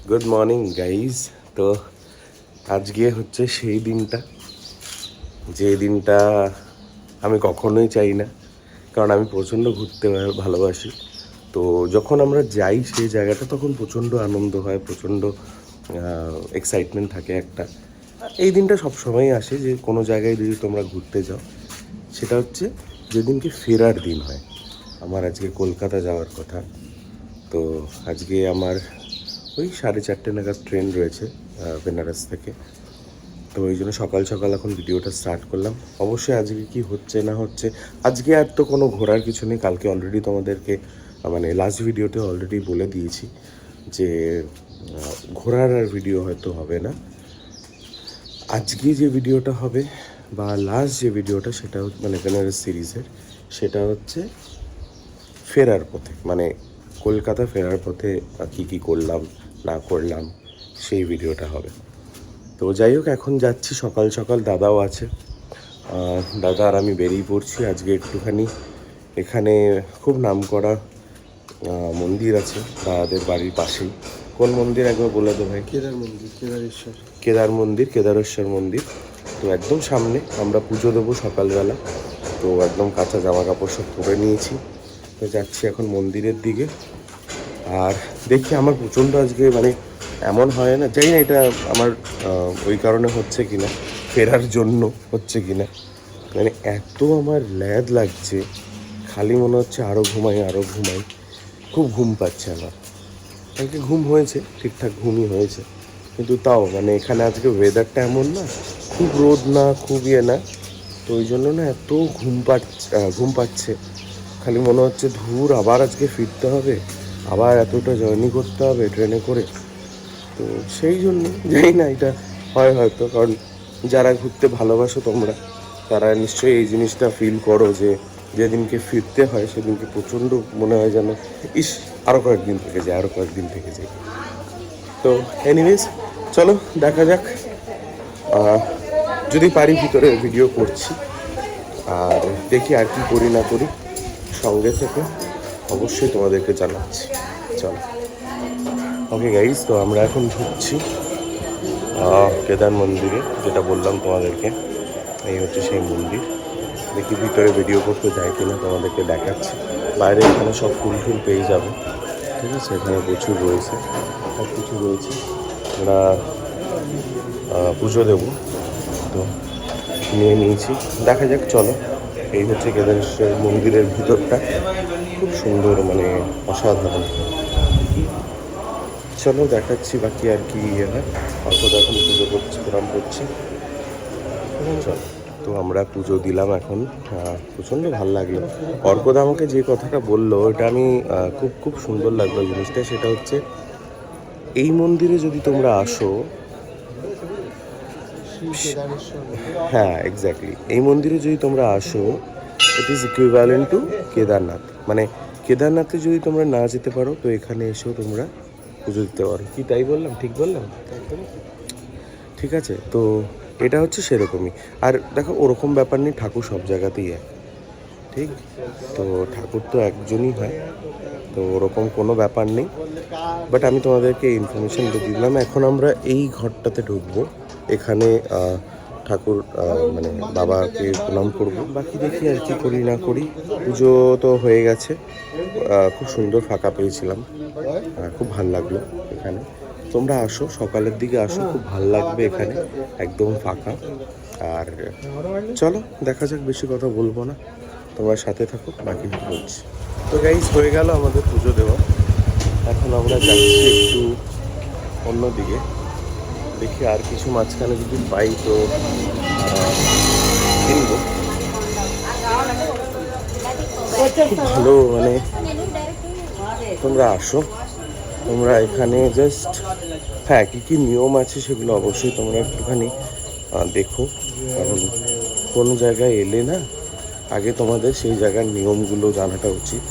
Good morning guys. তো আজকে হচ্ছে সেই দিনটা, যে দিনটা আমি কখনোই চাই না, কারণ আমি প্রচণ্ড ঘুরতে ভালোবাসি। তো যখন আমরা যাই সেই জায়গাটা তখন প্রচণ্ড আনন্দ হয়, প্রচণ্ড এক্সাইটমেন্ট থাকে একটা। এই দিনটা সবসময়ই আসে যে কোনো জায়গায় যদি তোমরা ঘুরতে যাও, সেটা হচ্ছে যেদিনকে ফেরার দিন হয়। আমার আজকে কলকাতা যাওয়ার কথা। তো আজকে আমার ওই 4:30 নাগাদ ট্রেন রয়েছে বেনারস থেকে। তো ওই জন্য সকাল সকাল এখন ভিডিওটা স্টার্ট করলাম। অবশ্যই আজকে কি হচ্ছে না হচ্ছে, আজকে আর তো কোনো ঘোরার কিছু নেই। কালকে অলরেডি তোমাদেরকে মানে লাস্ট ভিডিওতে অলরেডি বলে দিয়েছি যে ঘোরার আর ভিডিও হয়তো হবে না। আজকে যে ভিডিওটা হবে বা লাস্ট যে ভিডিওটা, সেটা মানে বেনারস সিরিজের, সেটা হচ্ছে ফেরার পথে, মানে কলকাতা ফেরার পথে কী কী করলাম না করলাম সেই ভিডিওটা হবে। তো যাই হোক, এখন যাচ্ছি সকাল সকাল, দাদাও আছে। দাদা আর আমি বেরিয়ে পড়ছি আজকে একটুখানি। এখানে খুব নামকরা মন্দির আছে দাদাদের বাড়ির পাশেই। কোন মন্দির একবার বলে দে ভাই? কেদার মন্দির, কেদারেশ্বর। কেদার মন্দির, কেদারেশ্বর মন্দির। তো একদম সামনে আমরা পুজো দেবো সকালবেলা। তো একদম কাঁচা জামা কাপড় সব পরে নিয়েছি। তো যাচ্ছি এখন মন্দিরের দিকে। আর দেখি, আমার প্রচণ্ড আজকে মানে এমন হয় না, জানি না এটা আমার ওই কারণে হচ্ছে কি না, ফেরার জন্য হচ্ছে কি না, মানে এত আমার ল্যাদ লাগছে, খালি মনে হচ্ছে আরও ঘুমাই আরও ঘুমাই। খুব ঘুম পাচ্ছে আমার। কালকে ঘুম হয়েছে, ঠিকঠাক ঘুমই হয়েছে, কিন্তু তাও মানে এখানে আজকে ওয়েদারটা এমন না, খুব রোদ না খুব ইয়ে না। তো ওই জন্য না এত ঘুম পাচ্ছে, খালি মনে হচ্ছে ধুর আবার আজকে ফিরতে হবে, আবার এতটা জার্নি করতে হবে ট্রেনে করে। তো সেই জন্য জানি না এটা হয় হয়তো, কারণ যারা ঘুরতে ভালোবাসো তোমরা, তারা নিশ্চয়ই এই জিনিসটা ফিল করো যে যেদিনকে ফিরতে হয় সেদিনকে প্রচণ্ড মনে হয় যেন ইস আরও কয়েকদিন থেকে যায়, আরও কয়েকদিন থেকে যাই। তো এনিওয়েজ, চলো দেখা যাক। যদি পারি ভিতরে ভিডিও করছি, আর দেখি আর কি করি না করি, সঙ্গে থেকে অবশ্যই তোমাদেরকে জানাচ্ছি। চলো, ওকে গাইজ। তো আমরা এখন ঢুকছি কেদার মন্দিরে, যেটা বললাম তোমাদেরকে। এই হচ্ছে সেই মন্দির। দেখি ভিতরে ভিডিও করতে যায় কিনা, তোমাদেরকে দেখাচ্ছি। বাইরে এখানে সব ফুল টুল পেয়ে যাবে, ঠিক আছে? এখানে প্রচুর রয়েছে, সব কিছু রয়েছে। আমরা পুজো দেবো, তো নিয়ে নিয়েছি। দেখা যাক, চলো। এই হচ্ছে কেদারেশ্বর মন্দিরের ভিতরটা, খুব সুন্দর, মানে অসাধারণ। চলো দেখাচ্ছি বাকি আর কি ইয়ে হয়। অল্প এখন পুজো করছি, প্রণাম করছি। চলো, তো আমরা পুজো দিলাম এখন। প্রচণ্ড ভালো লাগলো। অর্কদা আমাকে যে কথাটা বললো, ওটা আমি খুব খুব সুন্দর লাগলো জিনিসটা। সেটা হচ্ছে, এই মন্দিরে যদি তোমরা আসো, হ্যাঁ এক্স্যাক্টলি, এই মন্দিরে যদি তোমরা আসো, it is equivalent to Kedarnath. মানে কেদারনাথে যদি তোমরা না যেতে পারো, তো এখানে এসেও তোমরা পুজো দিতে পারো। কি তাই বললাম? ঠিক বললাম? ঠিক আছে। তো এটা হচ্ছে সেরকমই। আর দেখো, ওরকম ব্যাপার নেই, ঠাকুর সব জায়গাতেই এক, ঠিক? তো ঠাকুর তো একজনই হয়, তো ওরকম কোনো ব্যাপার নেই। বাট আমি তোমাদেরকে ইনফরমেশনটা দিলাম। এখন আমরা এই ঘরটাতে ঢুকবো। এখানে ঠাকুর মানে বাবাকে প্রণাম করবো। বাকি দেখি আর কি করি না করি। পুজো তো হয়ে গেছে, খুব সুন্দর ফাঁকা পেয়েছিলাম, খুব ভাল লাগলো এখানে। তোমরা আসো, সকালের দিকে আসো, খুব ভাল লাগবে এখানে, একদম ফাঁকা। আর চলো দেখা যাক, বেশি কথা বলবো না, তোমার সাথে থাকো, বাকি বলছি। তো গাইজ, হয়ে গেল আমাদের পুজো দেওয়া। এখন আমরা যাচ্ছি একটু অন্যদিকে। দেখি আর কিছু মাঝখানে যদি পাই তো কিনবো। খুব ভালো, মানে তোমরা আসো, তোমরা এখানে জাস্ট, হ্যাঁ কী কী নিয়ম আছে সেগুলো অবশ্যই তোমরা একটুখানি দেখো। কারণ কোনো জায়গায় এলে না, আগে তোমাদের সেই জায়গার নিয়মগুলো জানাটা উচিত।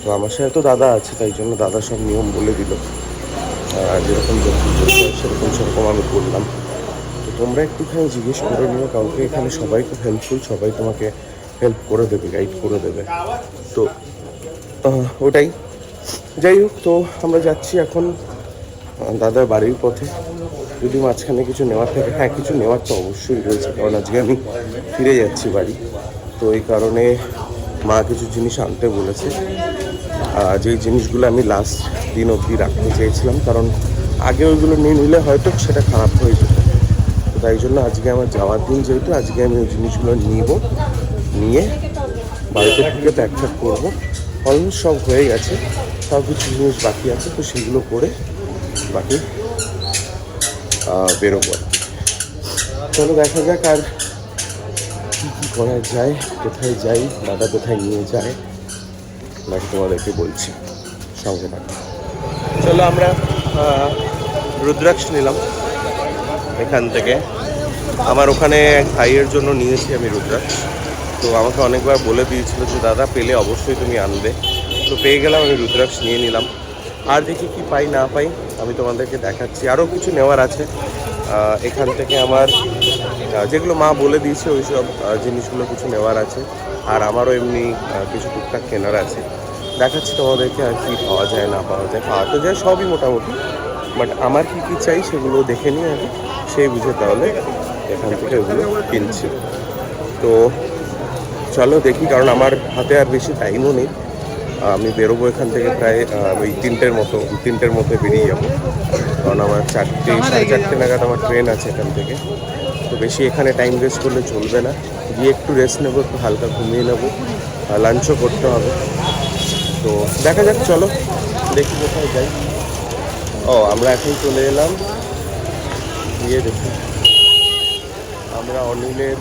তো আমার সাথে তো দাদা আছে, তাই জন্য দাদা সব নিয়ম বলে দিল। যেরকম সেরকম আমি করলাম। তো তোমরা একটুখানি জিজ্ঞেস করে নিও কাউকে, এখানে সবাই খুব হেল্পফুল, সবাই তোমাকে হেল্প করে দেবে, গাইড করে দেবে। তো ওটাই, যাই হোক। তো আমরা যাচ্ছি এখন দাদার বাড়ির পথে। যদি মাঝখানে কিছু নেওয়ার থাকে, হ্যাঁ কিছু নেওয়ার তো অবশ্যই রয়েছে, কারণ আজকে আমি ফিরে যাচ্ছি বাড়ি। তো এই কারণে মা কিছু জিনিস আনতে বলেছে, যেই জিনিসগুলো আমি লাস্ট দিন অবধি রাখতে চেয়েছিলাম, কারণ আগে ওইগুলো নিয়ে নিলে হয়তো সেটা খারাপ হয়ে যেত। তো তাই জন্য আজকে আমার যাওয়ার দিন যেহেতু, আজকে আমি ওই জিনিসগুলো নিয়ে বাড়িতে ঢুকে প্যাক করবো। অলমোস্ট সব হয়ে গেছে, সব কিছু জিনিস বাকি আছে, তো সেগুলো করে বাকি বেরোবো। চলো দেখা যাক আর কী কী করা যায়, কোথায় যাই, দাদা কোথায় নিয়ে যায়, নাকি তোমাদেরকে বলছি, সঙ্গে থাকো। চলো আমরা রুদ্রাক্ষ নিলাম এখান থেকে। আমার ওখানে এক ভাইয়ের জন্য নিয়েছি আমি রুদ্রাক্ষ। তো আমাকে অনেকবার বলে দিয়েছিল যে দাদা পেলে অবশ্যই তুমি আনবে। তো পেয়ে গেলাম, আমি রুদ্রাক্ষ নিয়ে নিলাম। আর দেখি কি পাই না পাই আমি তোমাদেরকে দেখাচ্ছি। আরও কিছু নেওয়ার আছে এখান থেকে, আমার যেগুলো মা বলে দিয়েছে ওই সব জিনিসগুলো কিছু নেওয়ার আছে। আর আমারও এমনি কিছু টুকটাক কেনার আছে, দেখাচ্ছি তোমাদেরকে আর কি পাওয়া যায় না পাওয়া যায়। পাওয়া তো যায় সবই মোটামুটি, বাট আমার কী কী চাই সেগুলো দেখে নিয়ে আগে, সেই বুঝে তাহলে এখান থেকে ওগুলো কিনছি। তো চলো দেখি, কারণ আমার হাতে আর বেশি টাইমও নেই। আমি বেরোবো এখান থেকে প্রায় ওই 3টের মধ্যে বেরিয়ে যাবো, কারণ আমার 4:30 নাগাদ আমার ট্রেন আছে এখান থেকে। তো বেশি এখানে টাইম ওয়েস্ট করলে চলবে না, গিয়ে একটু রেস্ট নেবো, একটু হালকা ঘুমিয়ে নেবো, লাঞ্চও করতে হবে। তো দেখা যাক, চলো দেখি কোথায় যাই। আমরা এখন চলে এলাম, গিয়ে দেখি আমরা অনিলের,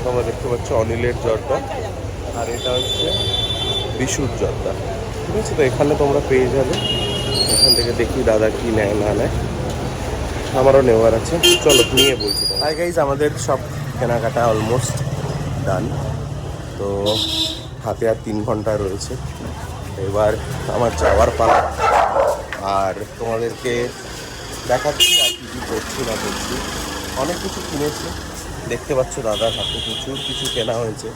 তোমরা দেখতে পাচ্ছ অনিলের জর্দা, আর এটা হচ্ছে বিশুর জর্দা, ঠিক আছে? তো এখানে তোমরা পেয়ে যাবে। এখান থেকে দেখি দাদা কি নেয় না নেয়, আমারও নেওয়ার আছে, চলো নিয়ে বলছি। হাই গাইজ, আমাদের সব কেনাকাটা অলমোস্ট ডান। তো হাতে আর 3 ঘন্টা রয়েছে, এবার আমার যাওয়ার পালা। আর তোমাদেরকে দেখাচ্ছি আর কি কী করছি না করছি। অনেক কিছু কিনেছি, দেখতে পাচ্ছ দাদার হাতে প্রচুর কিছু কেনা হয়েছে,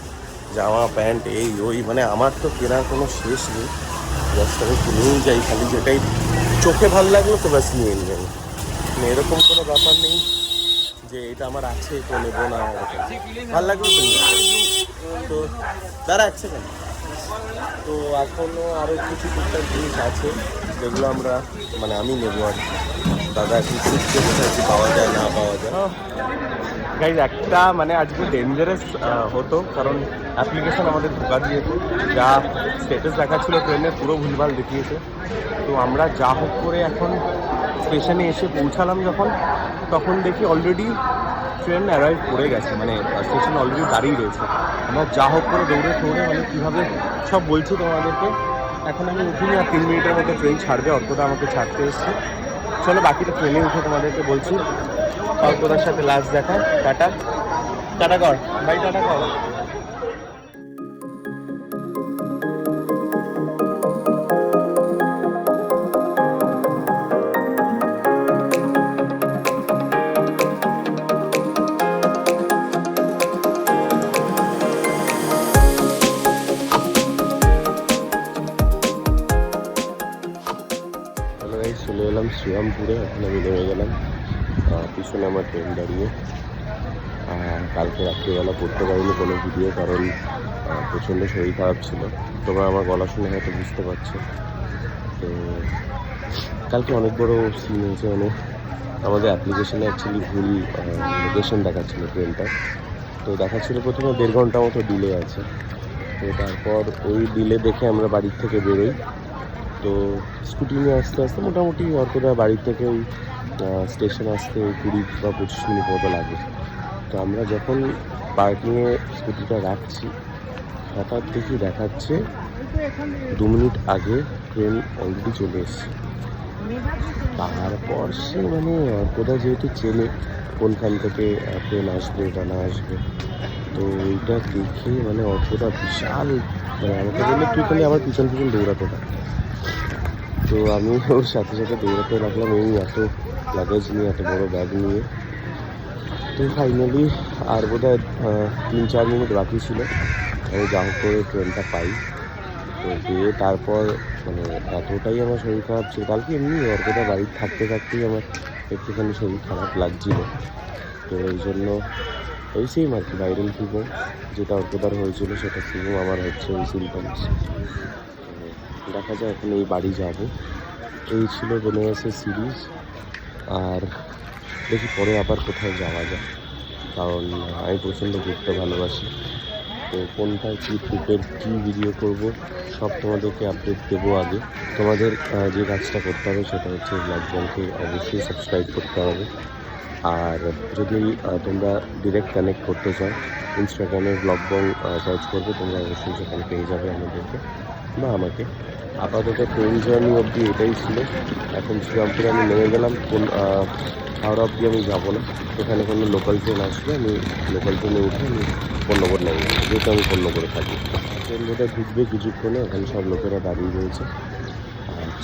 জামা প্যান্ট এই ওই, মানে আমার তো কেনার কোনো শেষ নেই। জাস্ট আমি কিনেই যাই, খালি যেটাই চোখে ভালো লাগলো তো ব্যাস নিয়ে যাই। মানে এরকম কোনো ব্যাপার নেই যে এটা আমার আছে তো নেবো না, এরকম ভালো লাগলো তো নিয়ে যাই। তো দাঁড়া আছে কেন, তো এখনও আরও কিছু টুকটাক জিনিস আছে যেগুলো আমরা মানে আমি নেবো আর কি। দাদা কি খুঁজতে কোথায় কি পাওয়া যায় না পাওয়া যায়। গাইজ একটা মানে আজকে ডেঞ্জারাস হতো, কারণ অ্যাপ্লিকেশন আমাদের ঢোকা দিয়েছে, যা স্ট্যাটাস দেখাচ্ছিলো ট্রেনের পুরো ভুলভাল দেখিয়েছে। তো আমরা যা হোক করে এখন স্টেশনে এসে পৌঁছালাম যখন, তখন দেখি অলরেডি ট্রেন অ্যারাইভ করে গেছে, মানে স্টেশন অলরেডি দাঁড়িয়ে রয়েছে। আমরা যা হোক করে দৌড়ে মানে কীভাবে সব বলছি তোমাদেরকে। এখন আমি উঠিনি, আর 3 মিনিটের মধ্যে ট্রেন ছাড়বে, অর্কদা আমাকে ছাড়তে এসেছে। চলো বাকিটা ট্রেনে উঠে তোমাদেরকে বলছি। অর্কদার সাথে লাস্ট দেখা, টাটা টাটা কর ভাই, টাটা কর। চলে এলাম শ্রীরামপুরে, এখন আমি নেমে গেলাম। পিছনে আমার ট্রেন দাঁড়িয়ে। কালকে রাত্রিবেলা করতে পারিনি কোনো ভিডিও, কারণ প্রচণ্ড শরীর খারাপ ছিল। তোমরা আমার গলা শুনে হয়তো বুঝতে পারছো। তো কালকে অনেক বড় সিন হয়েছে, মানে আমাদের অ্যাপ্লিকেশনে অ্যাকচুয়ালি ভুল লোকেশন দেখাচ্ছিলো ট্রেনটা। তো দেখাচ্ছিলো প্রথমে 1.5 ঘন্টা মতো ডিলে আছে। তো তারপর ওই ডিলে দেখে আমরা বাড়ির থেকে বেরোই। তো স্কুটি নিয়ে আস্তে আস্তে মোটামুটি অর্কদা বাড়ির থেকে ওই স্টেশন আসতে 20 বা 25 মিনিট মতো লাগে। তো আমরা যখন পার্কিংয়ে স্কুটিটা রাখছি, হঠাৎ দেখি দেখাচ্ছে 2 মিনিট আগে ট্রেন অলরেডি চলে এসছে। তারপর সে মানে অর্কদা যেহেতু চেনে কোনখান থেকে ট্রেন আসবে বা না আসবে, তো ওইটা দেখে মানে অর্কদা বিশাল, মানে আমাকে বললে তুই খালি আমার পিছন দৌড়াতে থাক। তো আমি ওর সাথে সাথে দৌড়াতে লাগলাম, এই এত লাগেজ নিয়ে, এত বড় ব্যাগ নিয়ে। তো ফাইনালি আর বোধহয় 3-4 মিনিট বাকি ছিল, আমি যা হোক করে ট্রেনটা পাই। তো দিয়ে তারপর মানে এতটাই আমার শরীর খারাপ ছিল। কালকে এমনি অর্কটা বাড়িতে থাকতে থাকতেই আমার একটুখানি শরীর খারাপ লাগছিল। তো এই জন্য ওই সেম আর কি ভাইরাল ফিভার যেটা অর্কদার হয়েছিল সেটা সেম আমার হচ্ছে ওই সিমটমস। দেখা যায় এখন এই বাড়ি যাব। এই ছিল বেনারসের সিরিজ। আর দেখি পরে আবার কোথায় যাওয়া যায়, কারণ আমি প্রচণ্ড ঘুরতে ভালোবাসি। তো কোনটায় কী ট্রিপের কী ভিডিও করব সব তোমাদেরকে আপডেট দেবো। আগে তোমাদের যে কাজটা করতে হবে সেটা হচ্ছে ব্লগবংকে অবশ্যই সাবস্ক্রাইব করতে হবে। আর যদি তোমরা ডিরেক্ট কানেক্ট করতে চাও, ইনস্টাগ্রামে ব্লগবং সার্চ করবে, তোমরা অবশ্যই সেখানে পেয়ে যাবে আমাদেরকে বা আমাকে। আপাতত ট্রেন জার্নি অবধি এটাই ছিল। এখন শ্রীরামপুরে আমি নেমে গেলাম। হাওড়া অবধি আমি যাবো না, এখানে কোনো লোকাল ট্রেন আসবে, আমি লোকাল ট্রেনে উঠে আমি পণ্যগর নেমে যাবো, যেহেতু আমি পণ্যগরে থাকি। ট্রেন বোধহয় ঢুকবে কিছুক্ষণে, ওখানে সব লোকেরা দাঁড়িয়ে রয়েছে।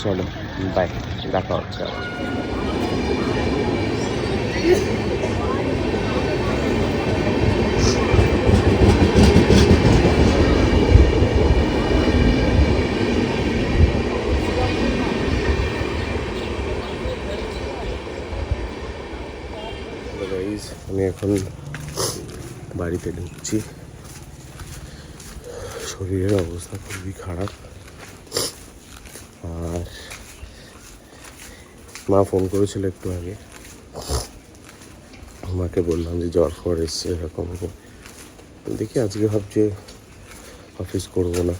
চলো বাই, দেখা হচ্ছে আবার। আমি এখন বাড়িতে ঢুকছি। শরীরের অবস্থা খুবই খারাপ। আর মা ফোন করেছিল একটু আগে, মাকে বললাম যে জ্বর ফর এসছে এরকম। দেখি আজকে ভাবছি অফিস করব না,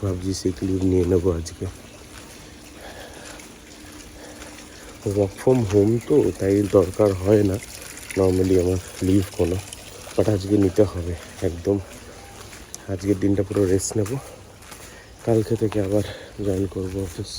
ভাবছি সিক লিভ নিয়ে নেবো আজকে। ওয়ার্ক ফ্রম হোম তো, তাই দরকার হয় না নর্মালি আমার লিভ কোনো, বাট আজকে নিতে হবে একদম। আজকের দিনটা পুরো রেস্ট নেব, কালকে থেকে আবার জয়েন করবো অফিস।